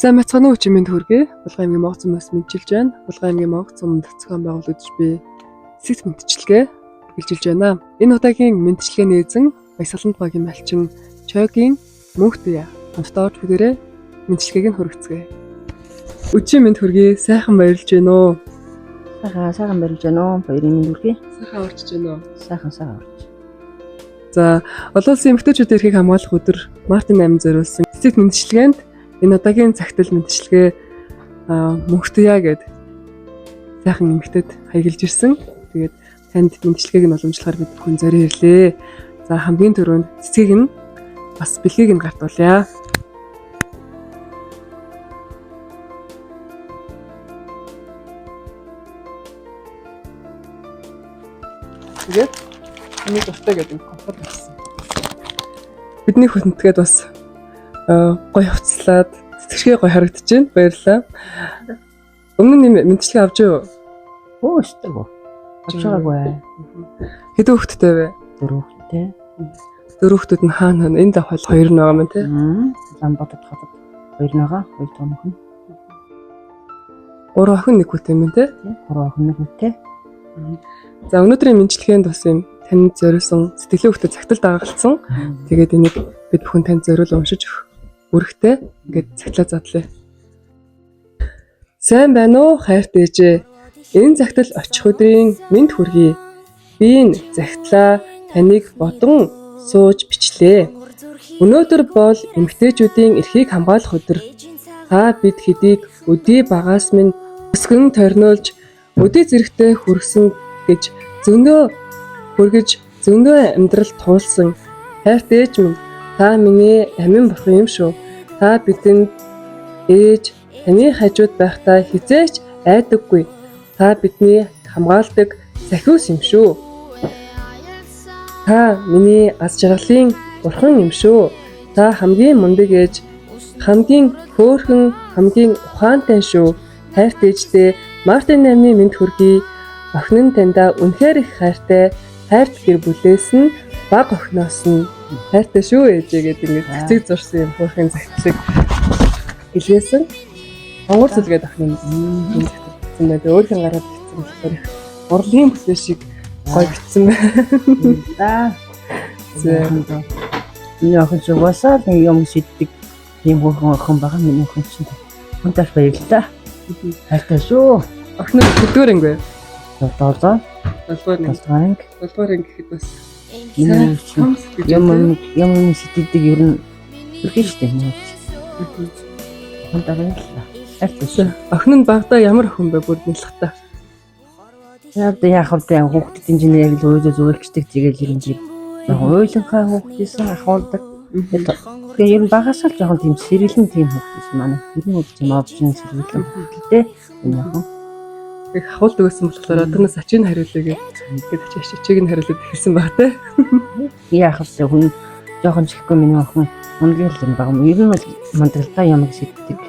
Сайн мэцхан уу чимэнд хүргэе. Булган аймгийн Монгол Цумаас мэдчилж байна. Булган аймгийн Монгол Цумд зохион байгуулагдж би сэт мэдчилгээ хэлжилж байна. Энэ удаагийн мэдчилгээ нээзэн Баясгалант багийн малчин Чойгийн мөнхтөе хамтдаа орж бүгээрээ мэдчилгээг нь хүргэцгээе. Өчигдөр мэд хүргэе. Сайхан баярлж байна уу? Сайхан баярлж байна уу? Баярын мэнд хүргэе. Сайхан орж байна уу? Сайхан орж. За, олон улсын эмэгтэйчүүдийн эрхийг хамгаалах өдөр Мартин 8 зориулсан сэт мэдчилгээнд энэ удаагийн цагтл мэдчилгээ мөнхтөе гэд сайхан эмэгтэйд хаягилж ирсэн. Тэгээд танд мэдчилгээг нь уламжлахаар бид бүхэн зорио ирлээ. За хамгийн түрүүнд цэцгийг нь бас бэлгийг нь гартуулъя. Тэгээд энэ дуртай гэдэг компот болсон. Бидний хүндэтгэд бас гой хувцлаад цэцгшгээ гой харагдаж байна. Баярлалаа. Өмнө нь мэдчилгээ авч юу? Өстөгөө. Авч байгаагүй. Хэдэн хүүхэдтэй вэ? 4 хүүхэдтэй. 4 хүүхдүүд нь хаана энэ давхал 2 нь байгаа мэн тий? Ламбадад хатад 2 байгаа. 2 том охин. 3 охин 1 хүүтэй юм тий? 3 охин 1 хүүтэй. За өнөөдрийн мэдчилгээнд бас юм танд зориулсан сэтгэлийн хөвгтөд цагтал дагалцсан. Тэгээд энийг бид бүхэн танд зориул уншиж өргөтэй ингээд цагтлаа задлаа. Сайн байна уу хайртай ээжээ. Энэ цагтал очих өдрийн мэнд хүргэе. Би энэ цагтлаа таныг бодон сууж бичлээ. Өнөөдөр бол эмэгтэйчүүдийн эрхийг хамгаалах өдөр. Та бид хэдийг өдий багаас минь өсгөн торниулж өдий зэрэгтэй хүргэсэн гэж зөндөө амьдрал туулсан. Хайртай ээж минь, та миний амин бурхан юм шүү. Та бидэнд ээж таны хажууд байхдаа хизээч айдаггүй. Та бидний хамгаалдаг захиус юм шүү. Та миний аз жаргалын бурхан юм шүү. Та хамгийн мундаг ээж, хамгийн хөөрхөн, хамгийн ухаантай шүү. Хайртай ээжтэй Мартин 8-ны мэнд хүргэе. Охин нь таньда үнэхээр их хайртай. Хайрт гэр бүлээс нь баг охиноос нь хайртай шүү ээжээ гэдэг ингээд цэцэг зурсан юм хөөрхөн загтлыг илгээсэн. Монгол сүлгээд охин нь загтсан байдаг. Өөрхөн гараад бичсэн болохоор их урлын бүлээ шиг гоё бичсэн байна. За. Миний охин ч угаасаа нэг юм шиддэг тийм хөөрхөн охин байгаа. Миний охин чинь хүнтэй баярлалаа. Хайртай шүү. Охин нь хөдөлгөөр ингүй. Долоо. Долоорын гэхэд бас юм шиддэг ер нь үгүй шүү дээ. Хүнтэй баярлалаа. Хайртай шүү. Охин нь багада ямар охин бэ бүр нэлхтаа. Яг хавтай хүүхдийн чинь яг л уйлж зөвлөжтэй тэгэл ер нь яг уйлынхаа хүүхдээсэн ахуулдаг. Тэгээ ер нь багасаа л жоохон тийм сэргэлэн тийм хүүхдээс манай ер нь тийм овчин сэргэлэн хүүхдтэй энэ яг их хавуулдаг байсан болохоор одоос ачиг нь хариулъя гэдэг ачиг нь хариулаад хэлсэн баг те. Яах вэ хүн жоохон чихгүй миний охин мундаг л юм баг. Ер нь мундагтай ямаг шиддэг.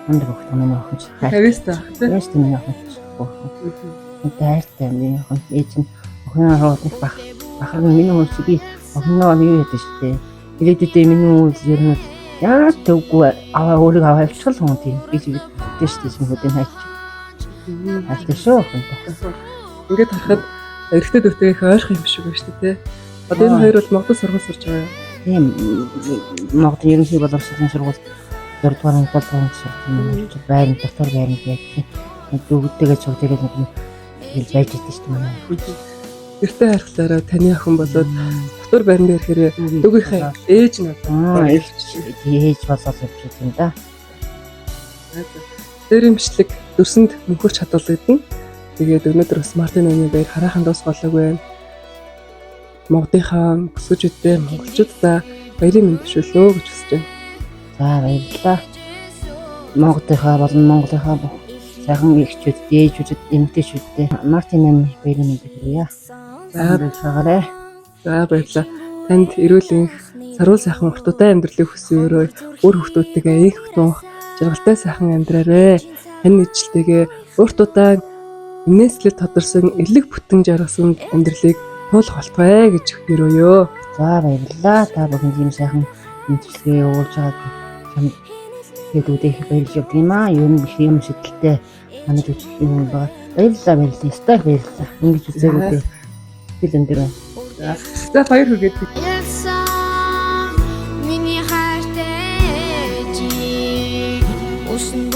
Мундаг охин миний охин ч хайртай те. Яст миний охин. Хайртай миний охин ээж нь охин руу нэг бахар миний охин би охиноо юу яд штэ. Ирээдүйдээ миний охин ер нь яа төггүй аваа өөрийг аваа авчихсан хүн тийм гэж хэлдэг штэ хүмүүсийн хайч. Хайртай шүү охин. Ингээд харахад эрэгтэй дүүтэй их ойрхон юм шиг байна шүү дээ. Одоо энэ хоёр бол Монгол сургууль сурж байгаа юм. Тийм Монгол ерөнхий боловсролын сургууль 4 дугаар анги 7 дугаар сурч байна. Доктор байна гэдэг. Дүүгтэйгээ цуг тэгээд нэг хэлж байж дээ шүү дээ. Эртээ харахлаараа таны охин болоод доктор байран дээр хэрэг дүүгийнхээ ээж надад ээж болоод явж юм да. Дээрийн бичлэг дөрсөнд мөнхөрч хадгалагдана. Тэгээд өнөөдөр бас Мартин 8-ны баяр хараахан дуус болоог байна. Монголынхаа бүсгүйчүүдтэй монголчуудаа баярын мэнд төшөөлнө гэж хүсэж байна. За баярлалаа. Монголынхаа болон Монголынхаа сайхан ихчүүд, ээжүүд, эмэгтэйчүүдтэй Мартин 8-ны баярын мэнд хүргэе. За баярлалаа. За баярлалаа. Танд эрүүл энх, саруул сайхан уртутай амьдралыг хүсье. Өөр хүүхдүүдтэйгээ их хөтөн жаргалтай сайхан амьдраарэ. Тань ижлтэйгээ урт удаан инээслэл тодорсон элэг бүтэн жаргасан амьдралыг туулах болтугай гэж өрөөё. За баярлалаа. Та бүхэн ийм сайхан мэдчилгээ явуулж байгаа Тэгээд үдээ их баярлж явдаг юм аа. Юу нэг юм шидэлтэй манайд үчих юм байна. Баярлалаа. Стал баярлалаа. Ингэж үзээгүүдээ бэлэн дээр. За баяр хүргээд. Миний хайртай чи усан